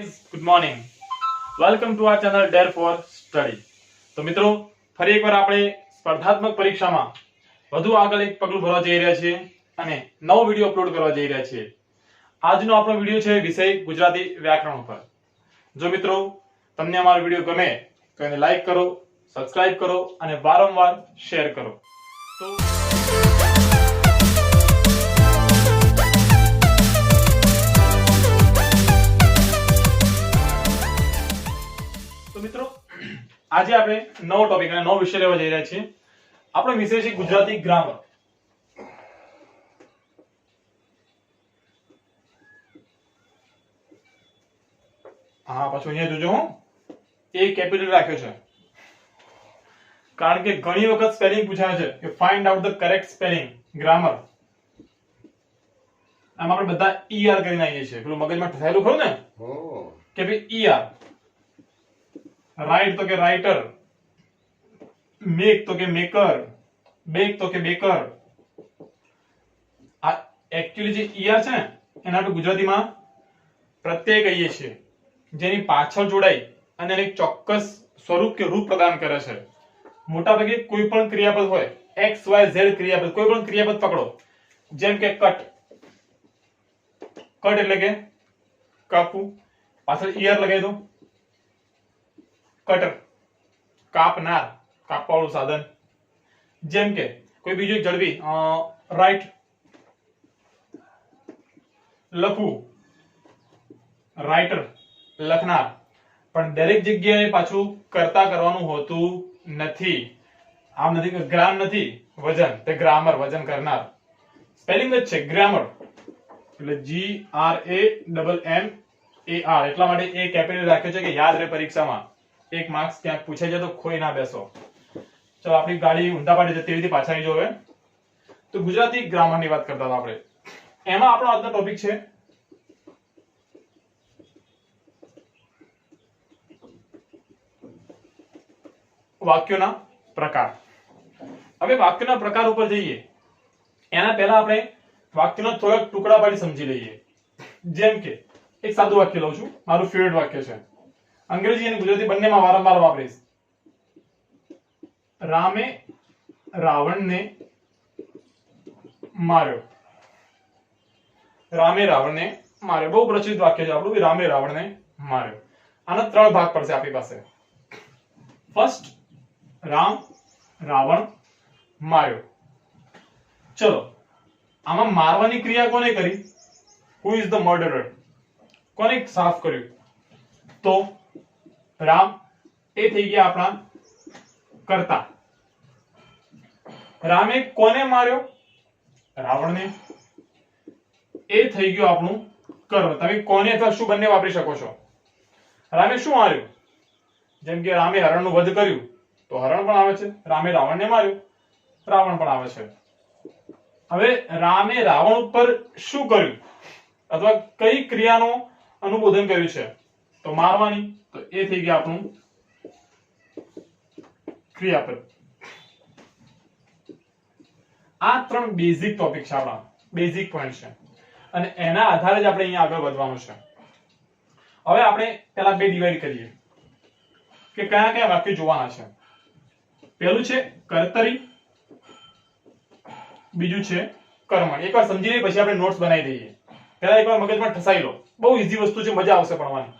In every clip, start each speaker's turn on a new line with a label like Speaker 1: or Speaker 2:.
Speaker 1: Good morning. Welcome to our channel dare for study. તો મિત્રો, ફરી એકવાર આપણે સ્પર્ધાત્મક પરીક્ષામાં વધુ આગળ એક પગલું ભરવા જઈ રહ્યા છીએ અને નવો વિડિયો અપલોડ કરવા જઈ રહ્યા છીએ. આજનો આપણો વિડિયો છે વિષય ગુજરાતી વ્યાકરણ ઉપર. જો મિત્રો તમને અમારો વિડિયો ગમે તો એને લાઈક કરો, સબસ્ક્રાઇબ કરો અને વારંવાર શેર કરો. તો મિત્રો, આજે આપણે નવો ટોપિક અને નવો વિષય લેવા જઈ રહ્યા છીએ. આપણો વિષય છે ગુજરાતી ગ્રામર. હા, પાછું અહીંયા જોજો, હું એ કેપિટલ રાખ્યો છે કારણ કે ઘણી વખત સ્પેલિંગ પૂછાય છે કે find out the correct spelling grammar. આમ આપણે બધા ER કરીને આવીએ છીએ. પેલું મગજમાં થયેલું ખરું ને કે ભાઈ ER. રાઈટ તો કે રાઇટર, મેક તો કે મેકર, બેક તો કે બેકર. આ એક્ચ્યુઅલી જે ER છે ને એને આપણે ગુજરાતીમાં પ્રત્યય કહીએ છીએ, જેની પાછળ જોડાઈ અને એક ચોક્કસ સ્વરૂપ કે રૂપ પ્રદાન કરે છે. મોટાભાગે કોઈ પણ ક્રિયાપદ હોય, x y z ક્રિયાપદ, કોઈ પણ ક્રિયાપદ પકડો, જેમ કે કટ. કટ એટલે કે કાપવું, પાછળ ER લગાવી દો. કટર, કાપનાર, કાપવાવાળું સાધન. જેમ કે કોઈ બીજું એક ઝડપી, રાઈટ, લખવું, રાઇટર, લખનાર. પણ દરેક જગ્યાએ પાછું કરતા કરવાનું હોતું નથી. આમ નથી કે ગ્રામ નથી, વજન, તે ગ્રામર, વજન કરનાર. સ્પેલિંગ જ છે ગ્રામર, એટલે GRAMMAR. એટલા માટે એ કેપિટલ રાખ્યો છે કે યાદ રહે પરીક્ષામાં. એક માર્ક્સ ક્યાંક પૂછાઈ જાય તો ખોઈ ના બેસો. ચલો, આપણી ગાડી ઊંધા પાડે જતી રીતે પાછા આવી જોવે. તો ગુજરાતી ગ્રામરની વાત કરતા હતા આપણે. એમાં આપણો આજનો ટોપિક છે વાક્યોના પ્રકાર. હવે વાક્યના પ્રકાર ઉપર જઈએ એના પહેલા આપણે વાક્યનો થોડાક ટુકડા પાડી સમજી લઈએ. જેમ કે એક સાદું વાક્ય લઉં છું, મારું ફેવરેટ વાક્ય છે. અંગ્રેજી અને ગુજરાતી બંનેમાં વારંવાર વાપરીશ. રામે રાવણને માર્યો. રામે રાવણને માર્યો બહુ પ્રચલિત વાક્ય છે આપણું, રામે રાવણને માર્યો. આના ત્રણ ભાગ પડશે આપણી પાસે. ફર્સ્ટ, રામ રાવણ માર્યો. ચલો, આમાં મારવાની ક્રિયા કોને કરી? Who is the murderer? કોને સાફ કર્યું? તો રામ. એ થઈ ગયા આપણા કર્તા. રામે કોને માર્યો? રાવણને. એ થઈ ગયું આપણું કર્મ. તમે કોને અથવા શું બંને વાપરી શકો છો. રામે શું માર્યું? જેમ કે રામે હરણનું વધ કર્યું તો હરણ પણ આવે છે. રામે રાવણને માર્યો, રાવણ પણ આવે છે. હવે રામે રાવણ ઉપર શું કર્યું અથવા કઈ ક્રિયાનું અનુમોદન કર્યું છે? તો મારવાની. તો એ થઈ ગયા આપણું ક્રિયાપદ. આ ત્રણ બેઝિક ટોપિક છે, આપણા બેઝિક પોઈન્ટ છે અને એના આધારે જ આપણે અહીંયા આગળ વધવાનું છે. હવે આપણે પહેલા બે ડિવાઈડ કરીએ કે કયા કયા વાક્ય જોવાના છે. પહેલું છે કર્તરી, બીજું છે કર્મણી. એકવાર સમજી લઈએ પછી આપણે નોટ્સ બનાવી દઈએ. પહેલા એકવાર મગજમાં ઠસાઈ લો, બહુ ઈઝી વસ્તુ છે, મજા આવશે ભણવાની.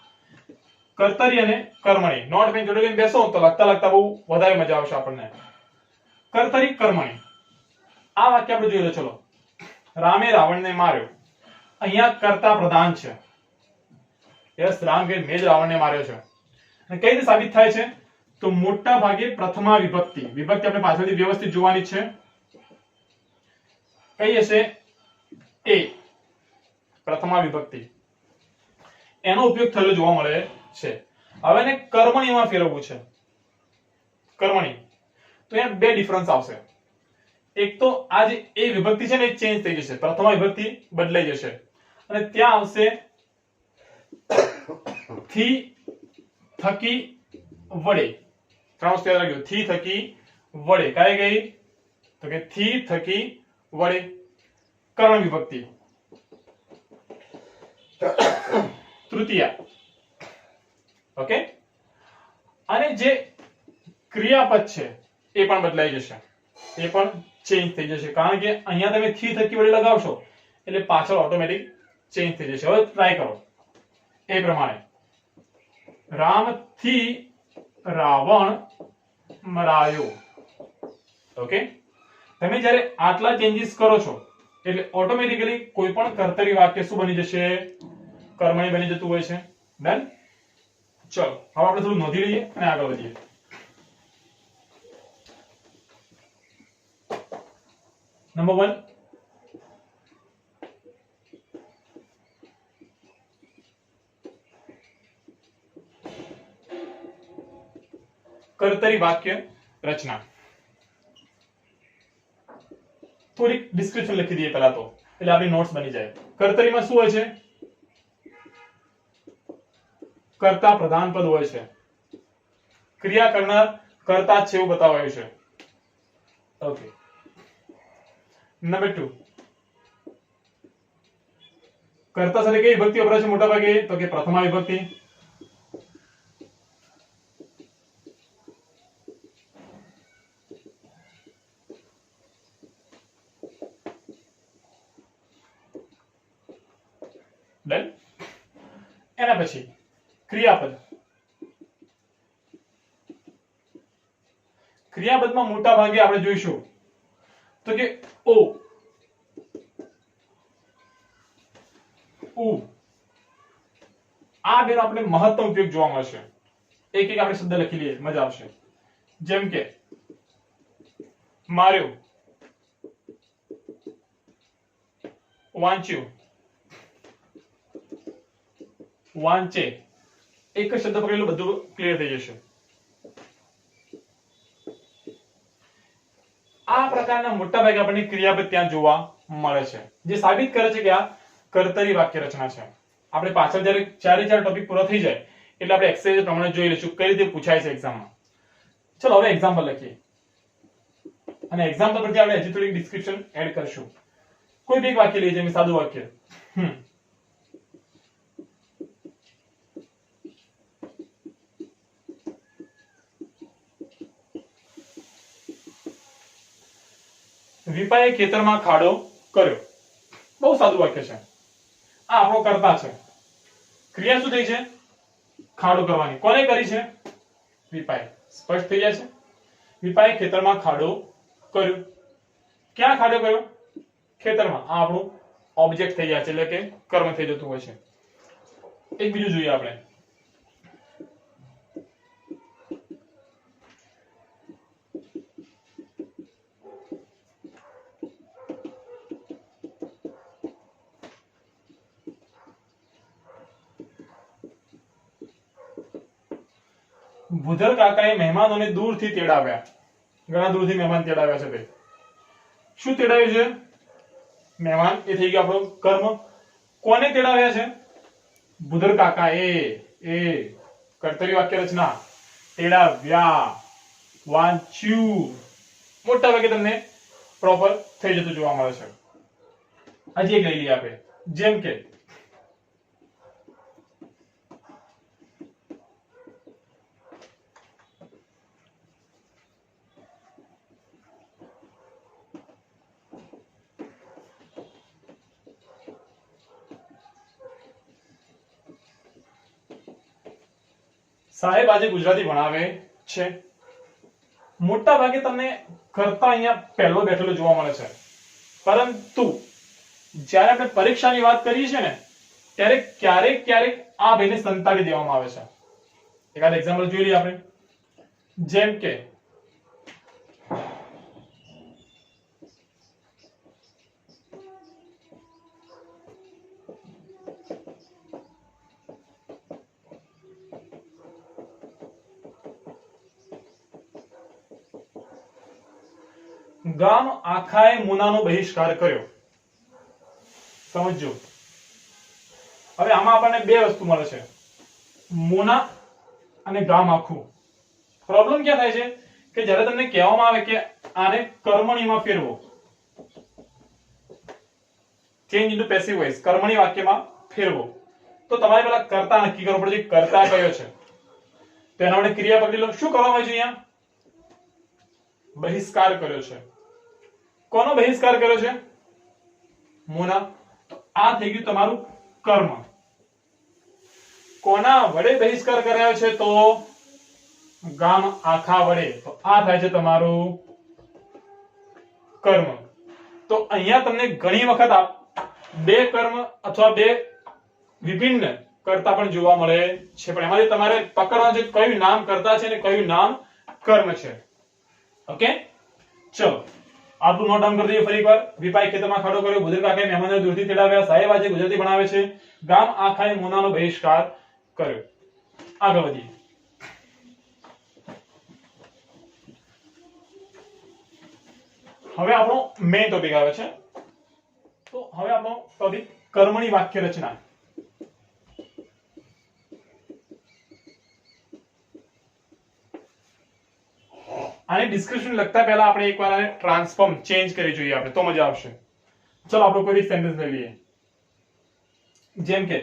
Speaker 1: કર્તરી અને કર્મણી. નોટ પેન જોડે લઈને બેસો તો લખતા લખતા બહુ વધારે મજા આવશે આપણને. કર્તરી કર્મણી. આ વાક્ય આપણે જોઈ લો. ચલો, રામે રાવણને માર્યો. અહીંયા કર્તા પ્રધાન છે. યસ, રામ કે મેં જ રાવણને માર્યો છે. અને કઈ રીતે સાબિત થાય છે? તો મોટા ભાગે પ્રથમા વિભક્તિ. વિભક્તિ આપણે પાછળથી વ્યવસ્થિત જોવાની છે. કઈ હશે? એ પ્રથમા વિભક્તિ. એનો ઉપયોગ થયેલો જોવા મળે છે. હવે એને કર્મણીમાં ફેરવવું છે. કર્મણી. તો અહીંયા બે ડિફરન્સ આવશે. એક તો આ જે એ વિભક્તિ છે ને એ ચેન્જ થઈ જશે, પ્રથમા વિભક્તિ બદલાઈ જશે અને ત્યાં આવશે થી, થકી, વડે. ત્રણ વસ્તુ યાદ રાખજો. થી, થકી, વડે. કઈ ગઈ? તો કે થી, થકી, વડે. કર્મ વિભક્તિ. તૃતીયા. ઓકે, અને જે ક્રિયાપદ છે એ પણ બદલાઈ જશે, એ પણ ચેન્જ થઈ જશે, કારણ કે અહીંયા તમે થી થકી વડે લગાવશો એટલે પાછળ ઓટોમેટિક ચેન્જ થઈ જશે. હવે ટ્રાય કરો એ પ્રમાણે. રામથી રાવણ મરાયો. ઓકે, તમે જ્યારે આટલા ચેન્જીસ કરો છો એટલે ઓટોમેટિકલી કોઈ પણ કર્તરી વાક્ય શું બની જશે? કર્મણી બની જતું હોય છે. ડન. ચલો હવે આપણે થોડું નોંધી લઈએ અને આગળ વધીએ. નંબર 1, કર્તરી વાક્ય રચના. થોડીક ડિસ્ક્રિપ્શન લખી દઈએ પહેલા તો, એટલે આપણી નોટ્સ બની જાય. કર્તરીમાં શું હોય છે? કર્તા પ્રધાન પદ હોય છે. ક્રિયા કરનાર કર્તા જ છે એવું બતાવાયું છે. ઓકે. નંબર 2, કર્તા સાથે કઈ વિભક્તિ વપરાય છે મોટા ભાગે? તો કે પ્રથમા વિભક્તિ. ડન. એના પછી ક્રિયાપદ. ક્રિયાપદમાં મોટા ભાગે આપણે જોઈશું તો કે ઓ, ઉ, આ બેનો આપણે મહત્તમ ઉપયોગ જોવા મળશે. એક એક આપણે શબ્દ લખી લઈએ, મજા આવશે. જેમ કે માર્યો, વાંચ્યું, વાંચે. એક જ શબ્દ પકડેલું બધું ક્લિયર થઈ જશે. આ પ્રકારના મોટા ભાગે આપણને ક્રિયાપદ ત્યાં જોવા મળે છે, જે સાબિત કરે છે કે આ કર્તરી વાક્ય રચના છે. આપણે પાછળ જ્યારે 4 ટોપિક પૂરો થઈ જાય એટલે આપણે એક્સરસાઇઝ પ્રમાણે જોઈ લઈશું કઈ રીતે પૂછાય છે એક્ઝામમાં. ચલો હવે એક્ઝામ્પલ લખીએ, અને એક્ઝામ્પલ પરથી આપણે હજી થોડી ડિસ્ક્રિપ્શન એડ કરશું. કોઈ બી એક વાક્ય લઈએ, જેમ સાદું વાક્ય. વિપાએ ખેતરમાં ખાડો કર્યો. બહુ સાદું વાક્ય છે. આ આપણો કર્તા છે. ક્રિયા શું થઈ છે? ખાડો કરવાની. કોને કરી છે? વિપાએ. સ્પષ્ટ થઈ જાય છે. વિપાએ ખેતરમાં ખાડો કર્યો. ક્યાં ખાડો કર્યો? ખેતરમાં. આ આપણું ઓબ્જેક્ટ થઈ જાય છે, એટલે કે કર્મ થઈ જતું હોય છે. એક બીજું જોઈએ આપણે. ભૂધર કાકાએ મહેમાનોને દૂરથી તેડાવ્યા. ઘણા દૂરથી મહેમાન તેડાવ્યા છે. તે શું તેડાવ્યું છે? મહેમાન. એ થઈ ગયો આપણો કર્મ. કોને તેડાવ્યા છે? ભૂધર કાકાએ. એ કર્તરી વાક્ય રચના. તેડાવ્યા, વાંચ્યું. મોટા ભાગે તમને પ્રોપર થઈ જતું જોવા મળે છે. હજી એક લઈ લઈએ આપણે. જેમ કે સાહેબ આજે ગુજરાતી ભણાવે છે. મોટા ભાગે તમને કરતા અહીંયા પહેલો બેઠેલો જોવા મળે છે, પરંતુ જ્યારે આપણે પરીક્ષાની વાત કરીએ છીએ ને ત્યારે ક્યારેક ક્યારેક આ બેને સંતાડી દેવામાં આવે છે. એકાદ એક્ઝામ્પલ જોઈ લઈએ આપણે. જેમ કે ગામ આખાએ મુનાનો બહિષ્કાર કર્યો. સમજો. હવે આમાં આપણને બે વસ્તુ મળે છે, મુના અને ગામ આખું. પ્રોબ્લેમ ક્યાં થાય છે કે જ્યારે તમને કહેવામાં આવે કે આને કર્મણીમાં ફેરવો, ચેન્જ ઇન્ટુ પેસિવ વોઇસ, કર્મણી વાક્યમાં ફેરવો, તો તમારે પહેલા કર્તા નક્કી કરવો પડે છે. કર્તા કયો છે? તો એના માટે ક્રિયા પકડી લો. શું કરવામાં આવ્યું છે અહીંયા? બહિષ્કાર કર્યો છે. કોનો બહિષ્કાર કર્યો છે? મોના. તો આ થઈ ગયું તમારું કર્મ. કોના વડે બહિષ્કાર કરાયો છે? તો ગામ આખા વડે. તો આ થાય છે તમારું કર્મ. તો અહીંયા તમને ઘણી વખત બે કર્મ અથવા બે વિભિન્ન કર્તા પણ જોવા મળે છે, પણ એમાંથી તમારે પકડવાનું છે કયું નામ કર્તા છે અને કયું નામ કર્મ છે. ઓકે, ચલો આપણું નોટ ડાઉન કરી દઈએ ફરી એકવાર. વિપાઈ ખેતરમાં ખાડો કર્યો, બુધર કાકાએ મહેમાનોને દૂરથી તેડાવ્યા, સાહેબ આજે ગુજરાતી ભણાવે છે, ગામ આખાએ મોનાનો બહિષ્કાર કર્યો. આગળ વધીએ. હવે આપણો મેઇન ટોપિક આવે છે. તો હવે આપણો ટોપિક કર્મની વાક્ય રચના. આને ડિસ્ક્રિપ્શન લખતા પહેલા આપણે એકવાર આને ટ્રાન્સફોર્મ ચેન્જ કરી જોઈએ આપણે, તો મજા આવશે. ચલો આપણો કોઈ સેન્ટેન્સ લઈ લઈએ. જેમ કે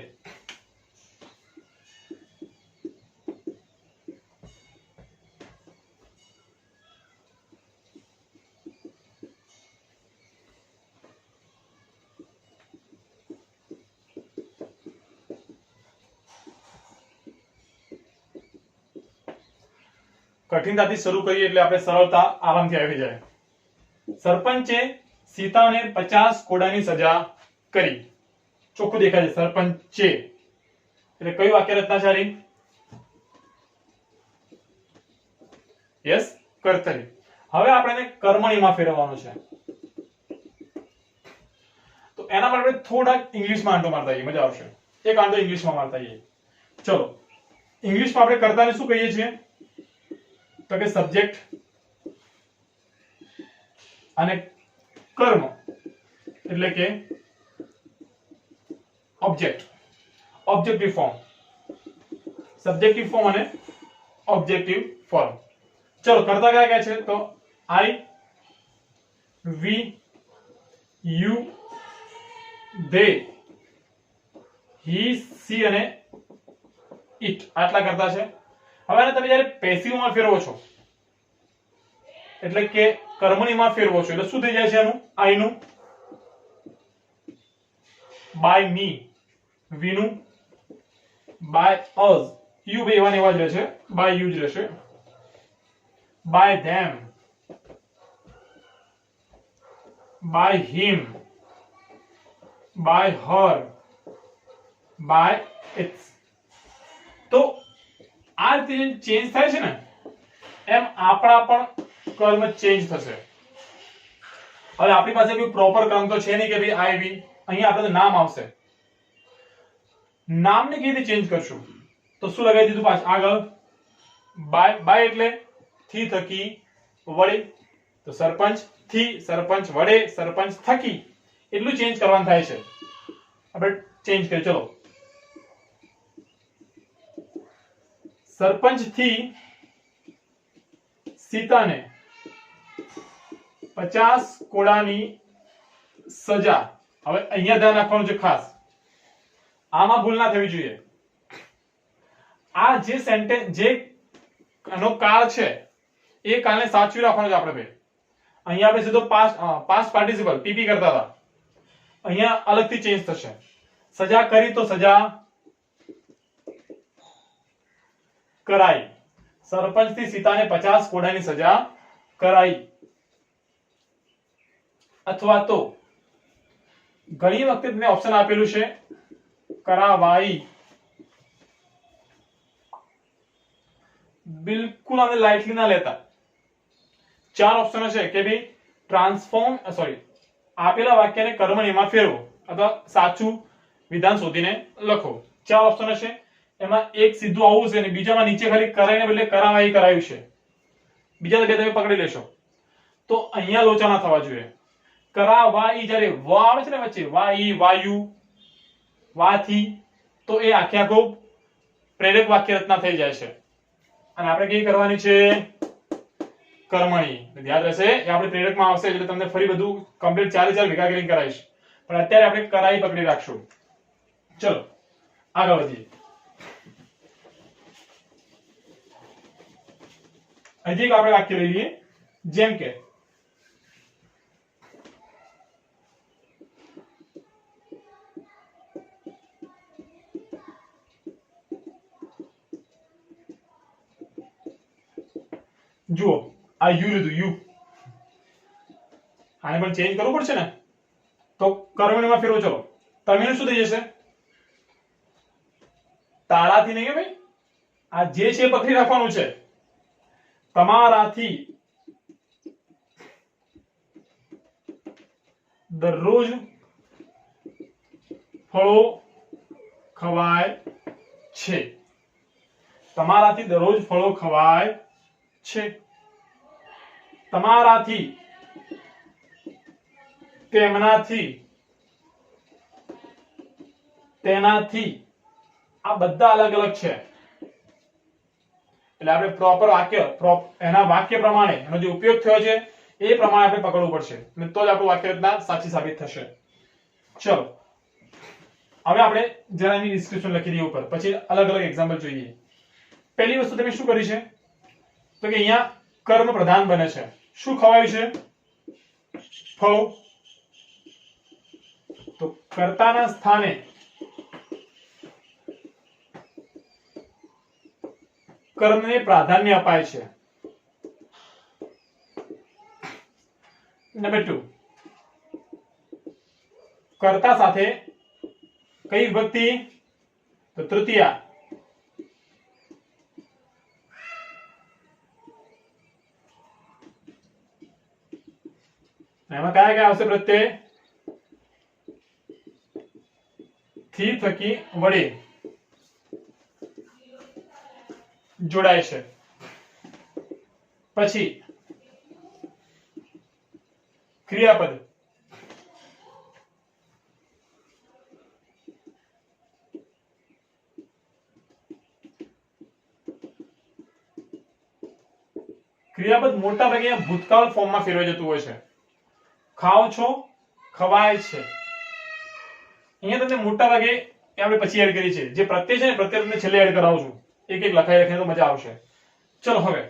Speaker 1: કઠિનતાથી શરૂ કરીએ એટલે આપણે સરળતા આરામથી આવી જાય. સરપંચે સીતાને 50 કોડાની સજા કરી. ચોખ્ખું દેખાય છે સરપંચે, એટલે કયું વાક્ય રચના છે? યસ, કર્તરી. હવે આપણે એને કર્મણીમાં ફેરવવાનું છે. તો એના માટે આપણે થોડાક ઇંગ્લિશમાં આંટો મારતા આવીએ, મજા આવશે. એક આંટો ઇંગ્લિશમાં મારતા આવીએ. ચલો ઇંગ્લિશમાં આપણે કર્તાને શું કહીએ છીએ? તો કે સબ્જેક્ટ અને કર્મ એટલે કે object. Objective form, subjective form અને ઓબ્જેક્ટિવ ફોર્મ. ચલો કર્તા કયા કયા છે? તો આઈ, વી, યુ, ધે, હી, સી અને ઇટ. આટલા કર્તા છે. હવે આને તમે જ્યારે પેસિવમાં ફેરવો છો એટલે કે કર્મણીમાં ફેરવો છો એટલે શું થઈ જાય છે? આનું આઈ નું બાય મી, વી નું બાય અસ, યુ બે એવા ને એવા જ રહેશે, બાય યુ જ રહેશે, by them, by him, by her, by its. તો આ રીતે ચેન્જ થાય છે ને એમ આપણા પણ કર્મ ચેન્જ થશે. હવે આપણી પાસે કોઈ પ્રોપર કર્મ તો છે નહીં કે ભાઈ આઈ વી, અહીંયા આપણે નામ આવશે. નામને કેવી રીતે ચેન્જ કરશું? તો શું લગાવી દીધું પાછું આગળ? બાય. બાય એટલે થી, થકી, વડે. તો સરપંચ થી, સરપંચ વડે, સરપંચ થકી, એટલું ચેન્જ કરવાનું થાય છે. આપણે ચેન્જ કરીએ. ચલો સરપંચ થી સીતાને 50 કોડાની સજા. હવે અહીંયા ધ્યાન રાખવાનું છે ખાસ, આમાં ભૂલ ના થવી જોઈએ. આ જે સેન્ટેન્સ જે એનો કાળ છે એ કાળને સાચવી રાખવાનો છે આપણે ભાઈ. અહીંયા આપણે સીધો પાસ્ટ પાર્ટિસિપલ પીપી કરતા હતા, અહીંયા અલગથી ચેન્જ થશે. સજા કરી તો સજા કરાઈ. સરપંચ થી સીતાને 50 કોડાની સજા કરાઈ. અથવા તો ઘણી વખતે મેં ઓપ્શન આપેલું છે કરાવાઈ. બિલકુલ આને લાઇટલી ના લેતા. 4 ઓપ્શન છે કે ભાઈ ટ્રાન્સફોર્મ આપેલા વાક્યને કર્મણીમાં ફેરવો અથવા સાચું વિધાન શોધીને લખો. 4 ઓપ્શન છે. એમાં એક સીધું આવું છે અને બીજામાં નીચે ખાલી કરાઈને બદલે કરાવાઈ કરાયું છે. બીજા બે તમે પકડી લેશો. તો અહીંયા લોચા ના થવા જોઈએ. કરાવાઈ જ્યારે વ આવે છે ને વચ્ચે, વાઈ, વાયુ, વાથી, તો એ આખે આખો પ્રેરક વાક્ય રચના થઈ જાય છે. અને આપણે કઈ કરવાની છે? કર્મણી. યાદ રહેશે એ આપણે પ્રેરકમાં આવશે એટલે તમને ફરી બધું કમ્પ્લીટ 4 ભેગા કરીને કરાવીશ, પણ અત્યારે આપણે કરાઈ પકડી રાખશું. ચલો આગળ વધીએ. હજી એક આપણે વાક્ય લઈ લઈએ, જેમ કે જુઓ આ યુ લીધું, યુ આને પણ ચેન્જ કરવું પડશે ને, તો કર્મણીમાં ફેરવો. ચલો તમે શું થઈ જશે? તારાથી નહીં ભાઈ, આ જે છે પકડી રાખવાનું છે. તમારાથી દરરોજ ફળો ખવાય છે. તમારાથી દરરોજ ફળો ખવાય છે. તમારાથી, તેમનાથી, તેનાથી, આ બધા અલગ અલગ છે. એટલે આપણે પ્રોપર વાક્ય એના વાક્ય પ્રમાણે એનો જે ઉપયોગ થયો છે એ પ્રમાણે આપણે પકડવું પડશે, અને તો જ આપણું વાક્ય રચના સાચી સાબિત થશે. ચલો હવે આપણે જરા એની ડિસ્ક્રિપ્શન લખી દઈએ ઉપર, પછી અલગ અલગ એક્ઝામ્પલ જોઈએ. પહેલી વસ્તુ તમે શું કરી છે, તો કે અહીંયા કર્મ પ્રધાન બને છે. શું ખવાયું છે? ફળો. તો કર્તાના સ્થાને કર્મને પ્રાધાન્ય અપાય છે. નંબર 2, કર્તા સાથે કઈ વિભક્તિ? તો તૃતીયા. એમાં કયા કયા આવશે પ્રત્યય? થી, થકી, વડે જોડાય છે. પછી ક્રિયાપદ. ક્રિયાપદ મોટા ભાગે ભૂતકાળ ફોર્મમાં ફેરવાઈ જતું હોય છે. ખાઓ છો, ખવાય છે. અહીંયા તમને મોટા ભાગે આપણે પછી એડ કરી છે. જે પ્રત્યય છે ને, પ્રત્યય તમને છેલ્લે એડ કરાવું છું. એક એક લખાઈ લખીને તો મજા આવશે. ચલો હવે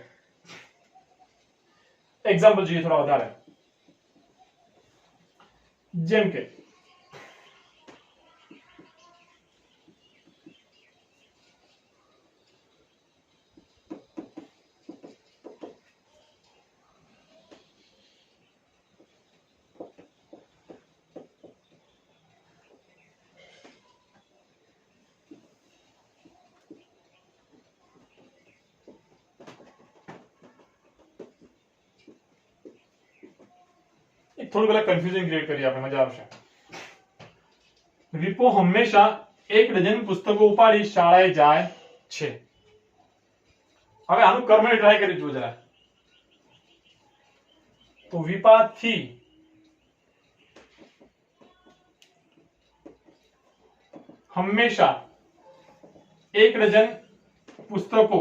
Speaker 1: એક્ઝામ્પલ જોઈએ થોડા વધારે. જેમ કે થોડું પેલા કન્ફ્યુઝન ક્રિએટ કરીએ આપણે, મજા આવશે. વિપો હંમેશા 1 ડઝન પુસ્તકો ઉપાડી શાળાએ જાય છે. હવે આનું કર્મને ટ્રાય કરી જુઓ જરા. તો વિપાથી હંમેશા 1 ડઝન પુસ્તકો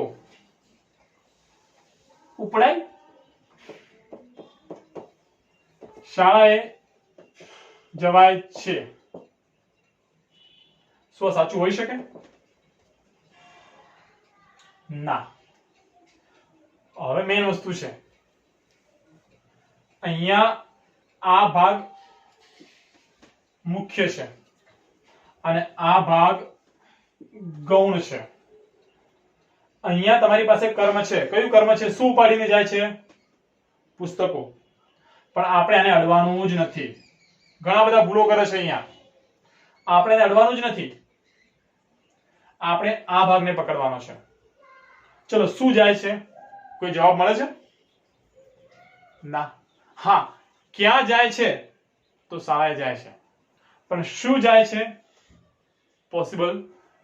Speaker 1: ઉપડાય શાળાએ જવાય છે. શું સાચું હોઈ શકે? ના. હવે મેઇન વસ્તુ છે, અહીંયા આ ભાગ મુખ્ય છે અને આ ભાગ ગૌણ છે. અહીંયા તમારી પાસે કર્મ છે. કયું કર્મ છે? શું ઉપાડીને જાય છે? પુસ્તકો. પણ આપણે આને અડવાનું જ નથી. ઘણા બધા ભૂલો કરે છે અહીંયા. આપણે આને અડવાનું જ નથી. આપણે આ ભાગને પકડવાનો છે. ચલો શું જાય છે? કોઈ જવાબ મળે છે? ના. હા, ક્યાં જાય છે? તો શાળાએ જાય છે. પણ શું જાય છે? પોસિબલ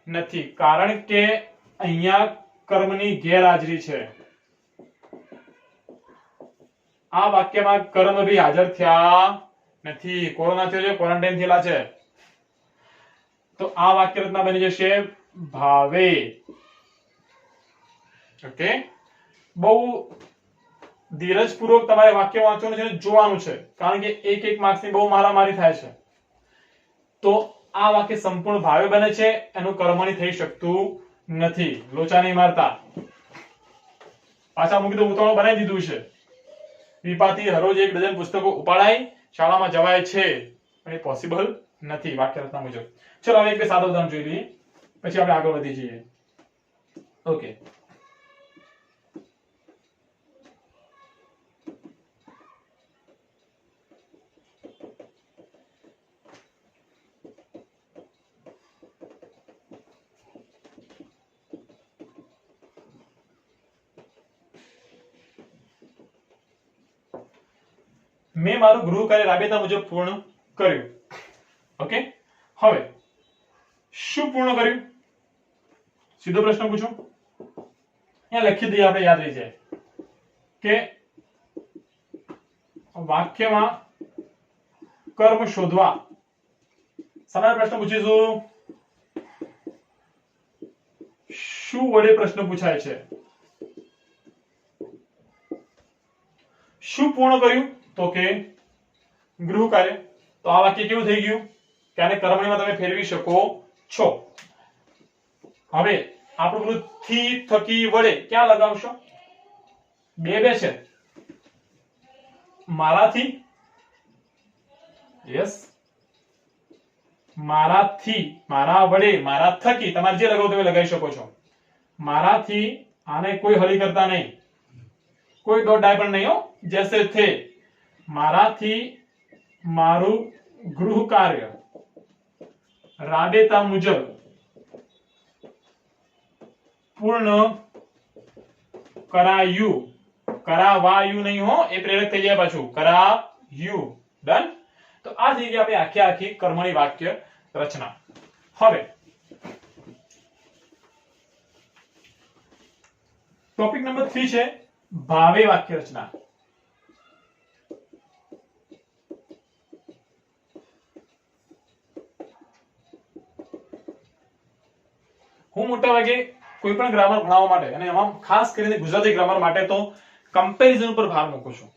Speaker 1: નથી, કારણ કે અહીંયા કર્મની ગેરહાજરી છે. આ વાક્યમાં કર્મ ભી હાજર થયા નથી. કોરોના થયો છે, ક્વોરન્ટાઇન થયેલા છે. તો આ વાક્ય રચના બની જશે ભાવે. ઓકે, બહુ ધીરજપૂર્વક તમારે વાક્ય વાંચવાનું છે, જોવાનું છે, કારણ કે એક એક માર્ક્સની બહુ મારામારી થાય છે. તો આ વાક્ય સંપૂર્ણ ભાવે બને છે, એનું કર્મણી થઈ શકતું નથી. લોચા નહીં મારતા. પાછા મૂકી દો, ઉતાવળ બનાવી દીધું છે. વિપાથી હરોજ 1 ડઝન પુસ્તકો ઉપાડાય શાળામાં જવાય છે, પણ એ પોસિબલ નથી વાક્ય રચના મુજબ. ચલો હવે એક બે સાદા ઉદાહરણ જોઈ લઈએ, પછી આપણે આગળ વધી જઈએ. ઓકે, મેં મારું ગૃહ કાર્ય રાબેતા મુજબ પૂર્ણ કર્યું. ઓકે, હવે શું પૂર્ણ કર્યું? સીધો પ્રશ્ન પૂછો, અહીંયા લખી દઈએ આપણે, યાદ રહી જાય કે વાક્યમાં કર્મ શોધવા. સામાન્ય પ્રશ્ન પૂછીશું, શું વડે પ્રશ્ન પૂછાય છે? શું પૂર્ણ કર્યું? તો કે ગૃહ કાર્ય. તો આ વાક્ય કેવું થઈ ગયું કે આને કર્મણીમાં તમે ફેરવી શકો છો. હવે આપણું ગૃહ થી થકી વડે ક્યાં લગાવશો? બે છે. મારાથી, યસ, મારાથી, મારા વડે, મારા થકી, તમારે જે લગાવો તમે લગાવી શકો છો. મારાથી આને કોઈ હળી કરતા નહીં, કોઈ ડોટ ડાય પણ નહીં હો, જૈસે થે. મારાથી મારું ગૃહ કાર્ય રાબેતા મુજબ પૂર્ણ કરાયું. કરાવાયું નહીં હો, એ પ્રેરક થઈ જાય પાછું. કરાયું. ડન. તો આ થઈ ગઈ આપણે આખી આખી કર્મણી વાક્ય રચના. હવે ટોપિક નંબર 3 છે ભાવે વાક્ય રચના. હું મોટા ભાગે કોઈ પણ ગ્રામર ભણાવવા માટે, અને એમાં ખાસ કરીને ગુજરાતી ગ્રામર માટે તો કમ્પેરિઝન ઉપર ભાર મૂકું છું.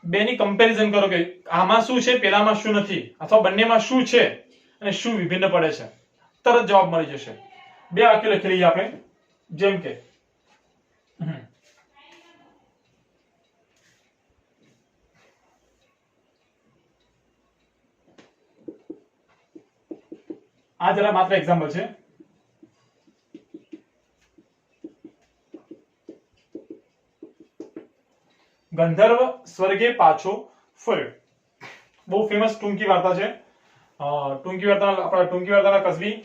Speaker 1: બેની કમ્પેરિઝન કરો કે આમાં શું છે, પેલામાં શું નથી, અથવા બંનેમાં શું છે અને શું વિભિન્ન પડે છે. તરત જવાબ મળી જશે. બે વાક્ય લખી લઈએ આપણે. જેમ કે આ જરા માત્ર એક્ઝામ્પલ છે. ગંધર્વ સ્વર્ગે પાછો ફર્યો. બહુ ફેમસ ટૂંકી વાર્તા છે. ટૂંકી વાર્તાના કસબી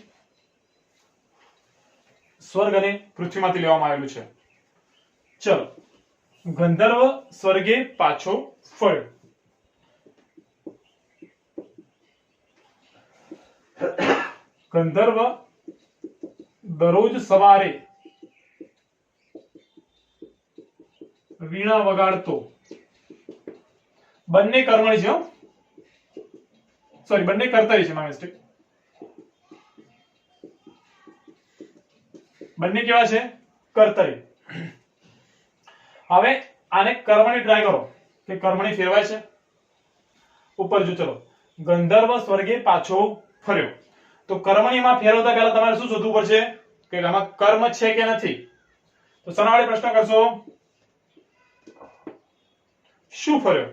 Speaker 1: સ્વર્ગ અને પૃથ્વીમાંથી લેવામાં આવેલું છે. ચલો, ગંધર્વ સ્વર્ગે પાછો ફર્યો. ગંધર્વ દરરોજ સવારે વીણા વગાડતો. બંને કર્મણી છે, સોરી બંને કર્તરી છે, મિસ્ટેક. બંને કેવા છે? કર્તરી. હવે આને કર્મણી ટ્રાય કરો કે કર્મણી ફેરવાય છે. ઉપર જો, ચલો, ગંધર્વ સ્વર્ગે પાછો ફર્યો. તો કર્મણીમાં ફેરવતા પહેલા તમારે શું શોધવું પડશે કે આમાં કર્મ છે કે નથી. તો સનાવાળી પ્રશ્ન કરશો, શું ફર્યો?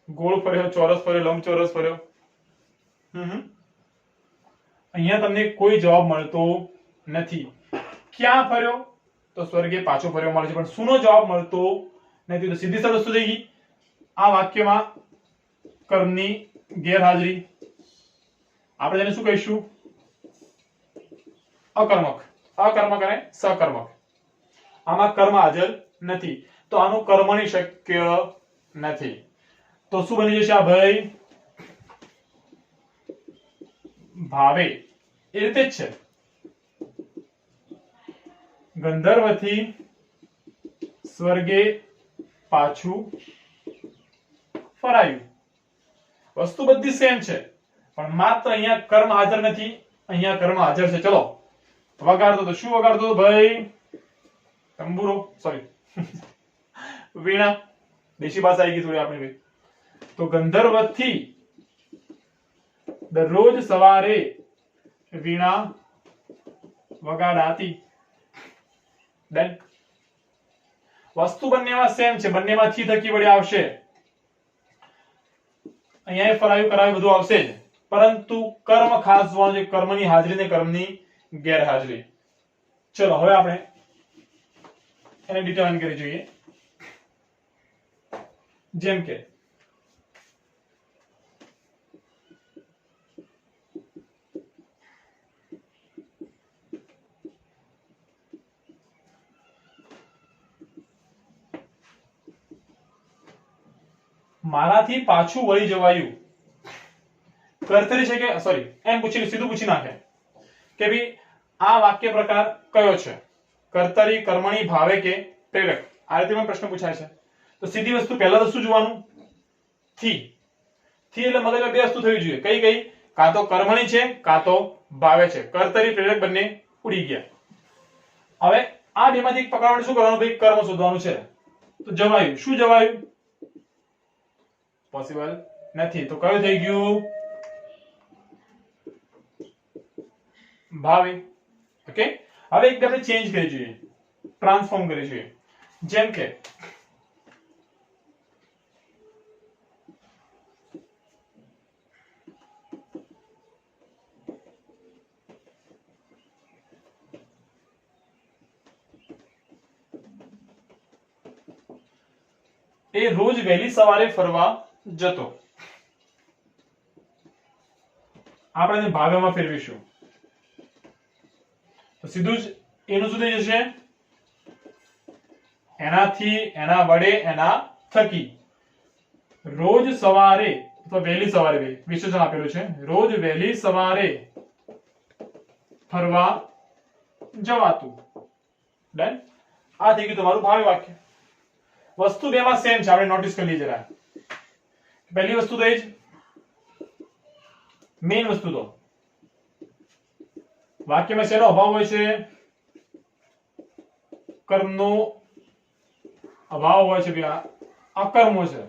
Speaker 1: ગોળ ફર્યો, ચોરસ ફર્યો, લંબચોરસ ફર્યો? અહીંયા તમને કોઈ જવાબ મળતો નથી. ક્યાં ફર્યો? તો સ્વર્ગે પાછો ફર્યો મળે છે, પણ શુંનો જવાબ મળતો નથી. તો સીધી સરળ વસ્તુ થઈ ગઈ. આ વાક્યમાં કર્મની ગેરહાજરી. આપણે તેને શું કહીશું? અકર્મક. અકર્મક અને સકર્મક. આમાં કર્મ હાજર નથી, તો આનું કર્મણી શક્ય નથી. તો શું બની જશે આ ભાઈ? ભાવે. એ રીતે જ છે. ગંધર્વથી સ્વર્ગે પાછું ફરાયું. વસ્તુ બધી સેમ છે, પણ માત્ર અહીંયા કર્મ હાજર નથી, અહીંયા કર્મ હાજર છે. ચલો, વગાડતો તો શું વગાડતો તો ભાઈ? તંબુરો, સોરી વીણા. દેશી ભાષા આવી ગઈ થોડી આપણી ભાઈ. તો ગંધર્વથી દરરોજ સવારે વીણા વગાડાતી. ડન. વસ્તુ બંનેમાં સેમ છે, બંનેમાં થી થકી વડે આવશે, અહીંયા ફરાયું કરાયું બધું આવશે જ, પરંતુ કર્મ ખાસ જોવાનું છે, કર્મની હાજરી ને કર્મની ગેરહાજરી. ચલો હવે આપણે એને ડિટરમાઇન કરી જોઈએ. જેમ કે મારાથી પાછું વળી જવાયું, કર્તરી છે કે સોરી એમ પૂછી સીધું પૂછી નાખે કે ભાઈ આ વાક્ય પ્રકાર કયો છે, કર્તરી, કર્મણી, ભાવે કે પ્રેરક. આ રીતે પણ પ્રશ્ન પૂછાય છે. તો સીધી વસ્તુ પહેલા તો શું જોવાનું, થી. થી એટલે મગજમાં બે વસ્તુ થવી જોઈએ, કઈ કઈ, કાં તો કર્મણી છે કાં તો ભાવે છે. કર્તરી પ્રેરક બંને ઉડી ગયા. હવે આ બેમાંથી પકડવાનું શું કરવાનું, ભાઈ કર્મ શોધવાનું છે. તો જવાયું, શું જવાયું, પોસિબલ નથી. તો કયું થઈ ગયું, ભાવે. ઓકે, હવે એક આપણે ચેન્જ કરી જોઈએ, ટ્રાન્સફોર્મ કરી જોઈએ. જેમ કે એ રોજ વહેલી સવારે ફરવા જતો. આપણે એને ભાવેમાં ફેરવીશું તો સીધું જ એનું શું થઈ જશે, એનાથી, એના વડે, એના થકી. રોજ સવારે અથવા વહેલી સવારે, વિશેષણ આપેલું છે, રોજ વહેલી સવારે ફરવા જવાતું. ડન. આ થઈ ગયું તમારું ભાવે વાક્ય. વસ્તુ બેમાં સેમ છે, આપણે નોટિસ કરી જરા. પહેલી વસ્તુ તો એ જ મેઇન વસ્તુ, તો વાક્યમાં શેનો અભાવ હોય છે, કર્મનો અભાવ હોય છે. અકર્મો છે,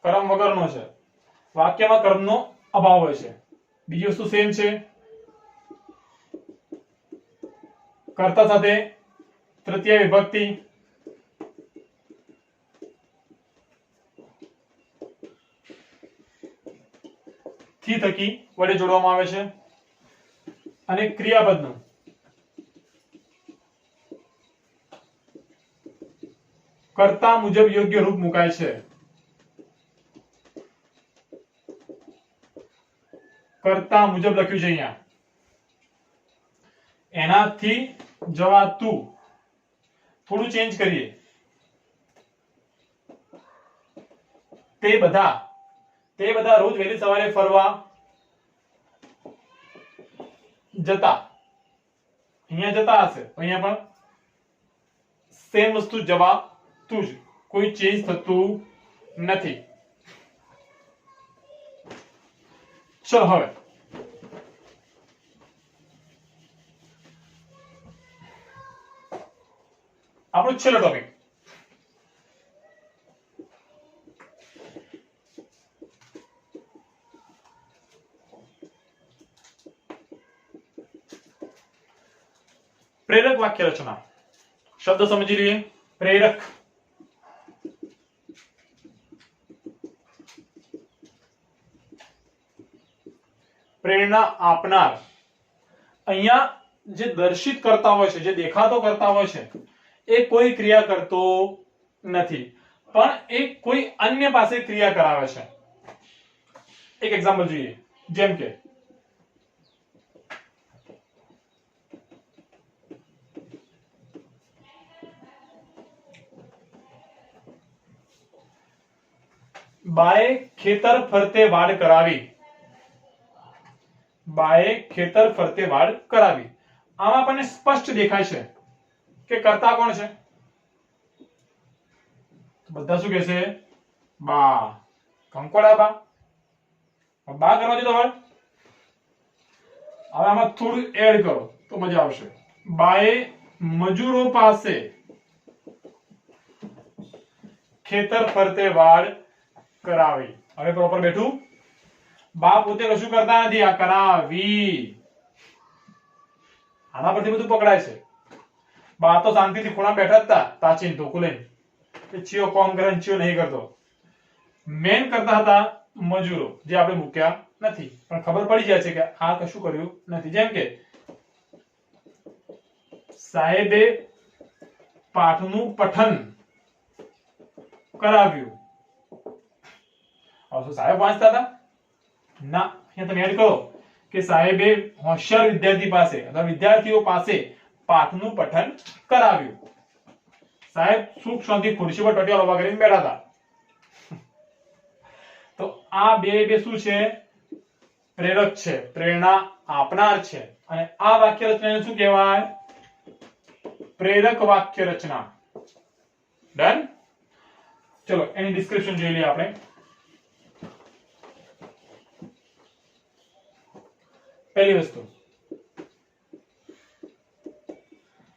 Speaker 1: કર્મ વગરનો છે. વાક્યમાં કર્મનો અભાવ હોય છે. બીજી વસ્તુ સેમ છે, કર્તા સાથે તૃતીય વિભક્તિ, થી થકી વડે જોડવામાં આવે છે, અને ક્રિયાપદનું કર્તા મુજબ યોગ્ય રૂપ મુકાય છે. કર્તા મુજબ લખ્યું છે અહીંયા, એનાથી જવાતું. થોડું ચેન્જ કરીએ, તે બધા રોજ વહેલી સવારે ફરવા જતા. અહીંયા જતા હશે, અહીંયા પણ સેમ વસ્તુ જવાતું જ, કોઈ ચેન્જ થતું નથી. ચલો હવે આપણો છેલ્લો ટોપિક, પ્રેરક વાક્ય રચના. શબ્દ સમજી લઈએ. પ્રેરક, પ્રેરણા આપનાર. અહીંયા જે દર્શિત કરતા હોય છે, જે દેખાતો કરતા હોય છે, એ કોઈ ક્રિયા કરતો નથી, પણ એ કોઈ અન્ય પાસે ક્રિયા કરાવે છે. એક એક્ઝામ્પલ જોઈએ. જેમ કે બાએ ખેતર ફરતે વાડ કરાવી. બાએ ખેતર ફરતે વાડ કરાવી. આમાં આપણને સ્પષ્ટ દેખાય છે કે કર્તા કોણ છે. બધા શું કહેશે, બા. કંકોડા બા. બા કરવા દો તમારે. હવે આમાં થોડું એડ કરો તો મજા આવશે. બાએ મજૂરો પાસે ખેતર ફરતે વાડ કરાવી. હવે પ્રોપર બેઠું. બા પોતે કશું કરતા નથી, આ કરાવી. આના પરથી બધું પકડાય છે. બા તો શાંતિથી ખૂણા બેઠા જ હતા તાચીને ધોકું લઈને કે ચિયો કોમ કરે ને ચિયો નહીં કરતો. મેન કરતા હતા મજૂરો, જે આપણે મૂક્યા નથી પણ ખબર પડી જાય છે કે આ કશું કર્યું નથી. જેમ કે સાહેબે પાઠનું પઠન કરાવ્યું. હવે શું સાહેબ વાંચતા હતા? ના. અહીંયા તમે એડ કરો કે સાહેબે હોશિયાર વિદ્યાર્થી પાસે અથવા વિદ્યાર્થીઓ પાસે પાઠનું પઠન કરાવ્યું. સાહેબ સુખ શાંતિ ખુરશી પર ટોટિયા લોબા કરીને બેઠા હતા. તો આ બે શું છે? પ્રેરક છે, પ્રેરણા આપનાર છે. અને આ વાક્ય રચનાને શું કહેવાય? પ્રેરક વાક્ય રચના. ડન. ચલો એની ડિસ્ક્રિપ્શન જોઈ લઈએ આપણે. પહેલી વસ્તુ,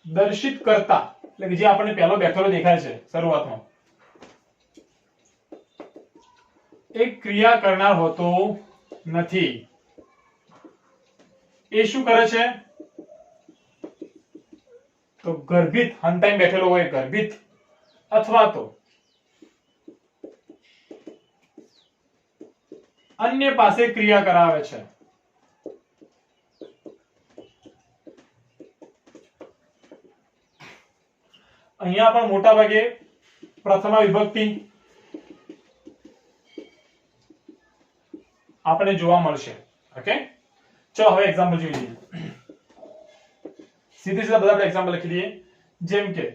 Speaker 1: દર્શિત કરતા એટલે કે જે આપણને પહેલો બેઠેલો દેખાય છે શરૂઆતમાં, એક ક્રિયા કરનાર હોતો નથી. એ શું કરે છે? તો ગર્ભિત, હંતાઈને બેઠેલો હોય ગર્ભિત, અથવા તો અન્ય પાસે ક્રિયા કરાવે છે. અહીંયા પણ મોટા ભાગે પ્રથમા વિભક્તિ આપણે જોવા મળશે. ઓકે, ચલો હવે એક્ઝામ્પલ જોઈ લઈએ. સીધે સીધા બધા આપણે એક્ઝામ્પલ લખી દઈએ. જેમ કે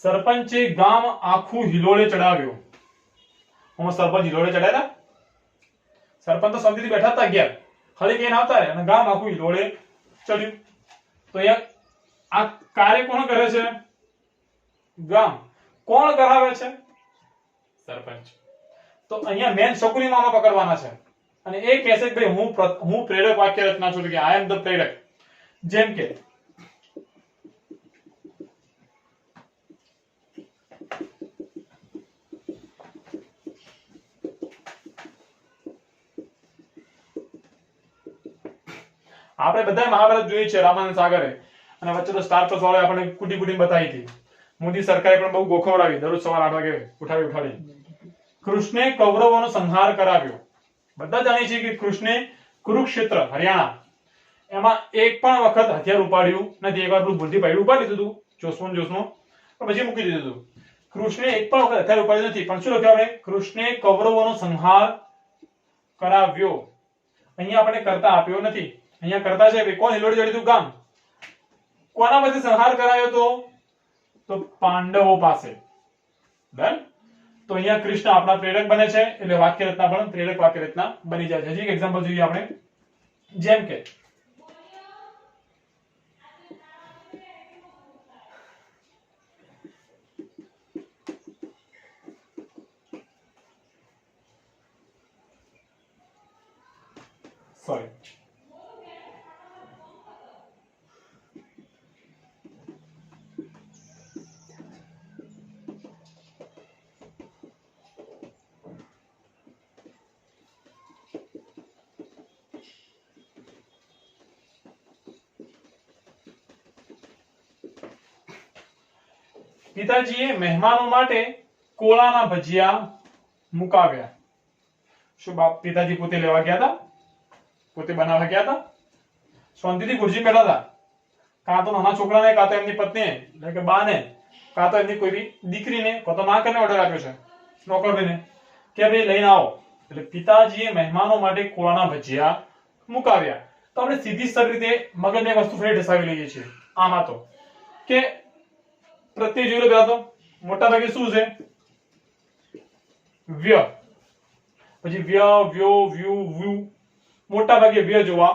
Speaker 1: સરપંચે ગામ આખું હિલોળે ચડાવ્યું. હું સરપંચ હિલોળે ચડાવ્યા? સરપંચ તો શાંતિથી બેઠા હતા અગિયાર, ખાલી કઈ આવતા રહે અને ગામ આખું હિલોળે ચડ્યું. તો અહીંયા આ કાર્ય કોણ કરે છે? ગામ. કોણ કરાવે છે? સરપંચ. તો અહીંયા મેન શકુની મામા પકડવાના છે અને એ કહેશે કે ભાઈ હું પ્રેરક વાક્ય રચના છું કે આઈ એમ ધ પ્રેરક. જેમ કે આપણે બધા મહાભારત જોઈ છે, રામાનંદ સાગરે, અને વચ્ચે તો સ્ટાર પ્લસ વાળો આપણે કુટી કુટી બતાવી હતી. મોદી સરકારે પણ બહુ ગોખવડાવી, દરરોજ સવારે 8 વાગે ઉઠાડી. કૃષ્ણે કૌરવોનો સંહાર કરાવ્યો. બધા જાણીએ છીએ કે કૃષ્ણે કુરુક્ષેત્ર હરિયાણા એમાં એક પણ વખત હથિયાર ઉપાડ્યું નથી. એકવાર બુદ્ધિ પાડ્યું, ઉપાડી દીધું જોશમાં પણ પછી મૂકી દીધું. કૃષ્ણે એક પણ વખત હથિયાર ઉપાડ્યું નથી. પણ શું લખ્યું આપણે? કૃષ્ણે કૌરવોનો સંહાર કરાવ્યો. અહીંયા આપણે કરતા આપ્યો નથી. અહીંયા કરતા છે કોણ હિલોળે ચડ્યું હતું? ગામ. કોના પાસે સંહાર કરાયો તો પાંડવો પાસે. ડન. તો અહીંયા કૃષ્ણ આપણા પ્રેરક બને છે એટલે વાક્ય રચના પણ પ્રેરક વાક્ય રચના બની જાય છે. હજી એક એક્ઝામ્પલ જોઈએ આપણે. જેમ કે સોરી પિતાજીએ મહેમાનો માટે કોળાના ભજીયા મુકાવ્યા. શું પિતાજી પોતે લેવા ગયા હતા? પોતે બનાવવા ગયા હતા? શાંતિથી ખુરશી બેઠા હતા. કાં તો નાના છોકરાને, કાં તો એમની પત્નીને એટલે કે બાને, કાં તો એમની કોઈ દીકરીને, કાં તો નાકરને ઓર્ડર આપ્યો છે નોકરભાઈને કે ભાઈ લઈને આવો. એટલે પિતાજીએ મહેમાનો માટે કોળાના ભજીયા મુકાવ્યા. તો આપણે સીધી સરળ રીતે મગજને એક વસ્તુ ફરી ઢસાવી લઈએ છીએ. આમાં તો કે પ્રત્યય જોઈ લો. પેલા તો મોટા ભાગે શું છે? વ્ય. પછી વ્ય, વ્યો, વ્યુ, વ્યુ, મોટા ભાગે વ્ય જોવા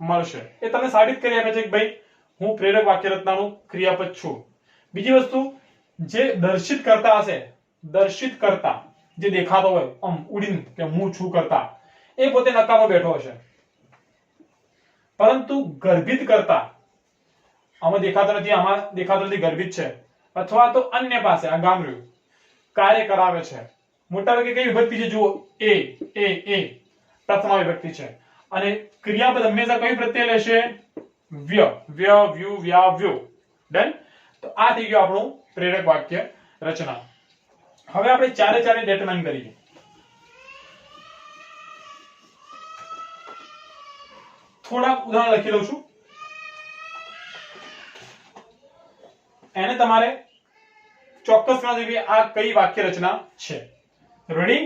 Speaker 1: મળશે. એ તમને સાબિત કરી આપે છે કે ભાઈ હું પ્રેરક વાક્ય રચનાનું ક્રિયાપદ છું. બીજી વસ્તુ, જે દર્શિત કરતા હશે, દર્શિત કરતા જે દેખાતો હોય આમ ઉડીને કે હું છું કરતા, એ પોતે નકામો બેઠો હશે. પરંતુ ગર્ભિત કરતા આમાં દેખાતો નથી, આમાં દેખાતો નથી ગર્ભિત છે, અથવા તો અન્ય પાસે આ ગામડું કાર્ય કરાવે છે. મોટા ભાગે કઈ વિભક્તિ છે? જુઓ, એ પ્રથમા વિભક્તિ છે. અને ક્રિયાપદ હંમેશા કઈ પ્રત્યય લેશે? વ્ય, વ્ય, વ્યુ, વ્યા, વ્યુ. ડન. તો આ થઈ ગયું આપણું પ્રેરક વાક્ય રચના. હવે આપણે ચારે ચારે ડિટરમાઇન કરીએ. થોડાક ઉદાહરણ લખી લઉં છું, એને તમારે ચોક્કસ ગણવા જોઈએ આ કઈ વાક્ય રચના છે. રેડી?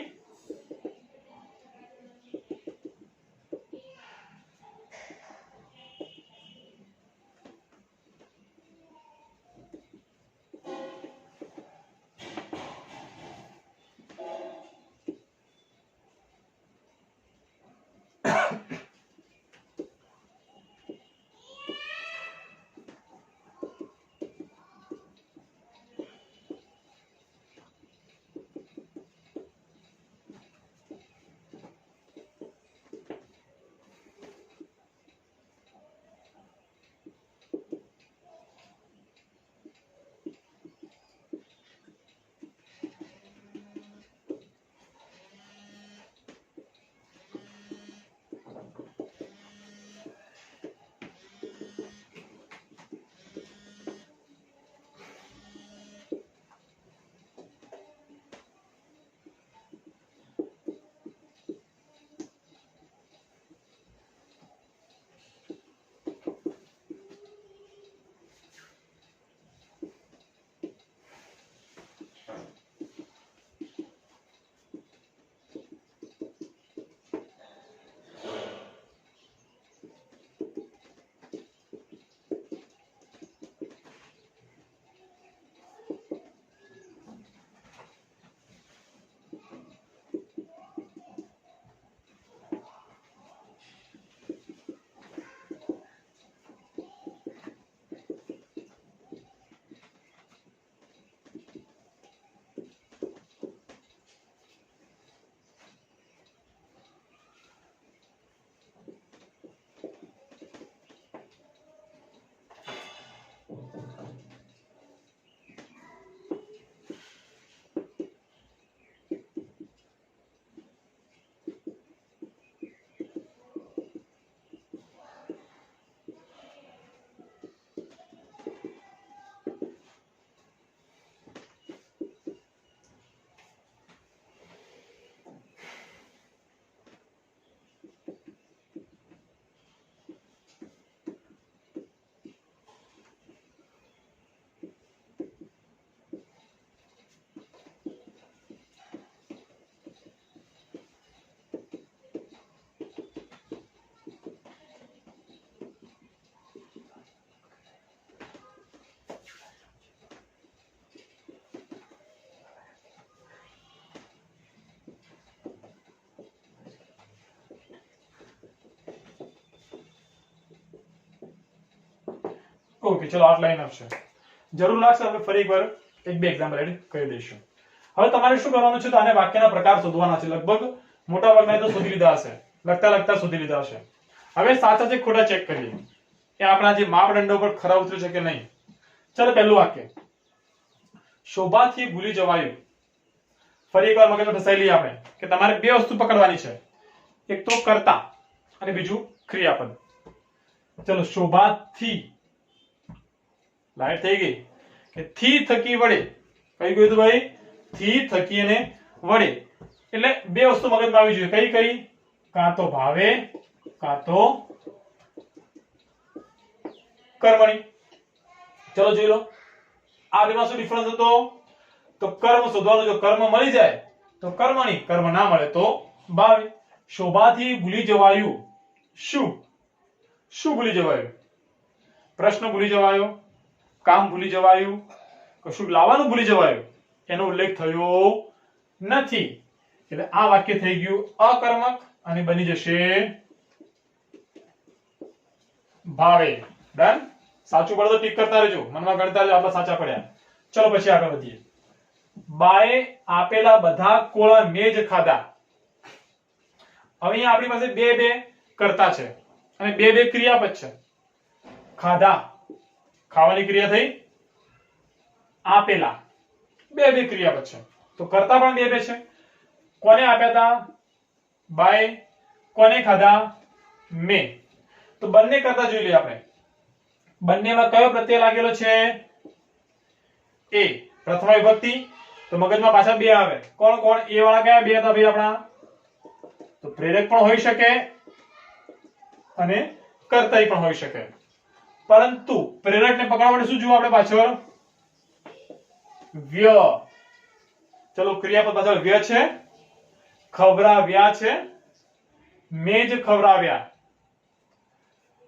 Speaker 1: ઓકે, ચલો આટલા ઇનફ છે. જરૂર લાગશે આપણે ફરી એકવાર એક બે એક્ઝામ્પલ એડ કરી દઈશું. હવે તમારે શું કરવાનું છે? તો આને વાક્યના પ્રકાર શોધવાના છે. લગભગ મોટા ભાગના તો શોધી લીધા હશે, લખતા શોધી લીધા હશે. હવે સાચા છે ખોટા ચેક કરીએ કે આપણા જે માપદંડો પર ખરા ઉતરે છે કે નહીં. ચલો પહેલું વાક્ય, શોભાથી ભૂલી જવાયું. ફરી એકવાર મગજમાં ફસાઈ લઈએ આપણે કે તમારે બે વસ્તુ પકડવાની છે, એક તો કર્તા અને બીજું ક્રિયાપદ. ચલો, શોભાથી લાઈટ થઈ ગઈ કે થી થકી વડે. કઈ કહ્યું ભાઈ? થી થકી અને વડે. એટલે બે વસ્તુ મગજમાં આવી જોઈએ. કઈ કઈ? કાં તો ભાવે કાં તો કર્મણી. ચલો જોઈ લો, આ બેમાં શું ડિફરન્સ હતો? તો કર્મ શોધવાનું. જો કર્મ મળી જાય તો કર્મણી, કર્મ ના મળે તો ભાવે. શોભાથી ભૂલી જવાયું. શું ભૂલી જવાયું? પ્રશ્ન ભૂલી જવાયો, કામ ભૂલી જવાયું, કશું લાવવાનું ભૂલી જવાયું, એનો ઉલ્લેખ થયો નથી. એટલે આ વાક્ય થઈ ગયું અકર્મક અને બની જશે ભાવે. ડન. સાચું પડે તો ટીક કરતા રહેજો, મનમાં ગણતા રહેજો આપણા સાચા પડ્યા. ચલો પછી આગળ વધીએ. બાએ આપેલા બધા કોળા મેં જ ખાધા. હવે અહીંયા આપણી પાસે બે કરતા છે અને બે બે ક્રિયાપદ છે. ખાધા, ખાવાની ક્રિયા થઈ. આપેલા, બે બે ક્રિયાપદ છે. તો કરતા પણ બે બે છે. કોને આપ્યા હતા? બાય. કોને ખાધા? મેં. તો બંને કરતા જોઈ લઈએ આપણે. બંનેમાં કયો પ્રત્યય લાગેલો છે? એ. પ્રથમ વિભક્તિ. તો મગજમાં પાછા બે આવે. કોણ કોણ? એ વાળા કયા બે હતા ભાઈ આપણા? તો પ્રેરક પણ હોઈ શકે અને કર્તરી પણ હોઈ શકે. પરંતુ પ્રેરકને પકડવા માટે શું જોવું આપણે પાછળ? વ્ય. ચલો ક્રિયાપદ પાછળ વ્ય છે. ખવરાવ્યા છે. મેં જ ખવરાવ્યા.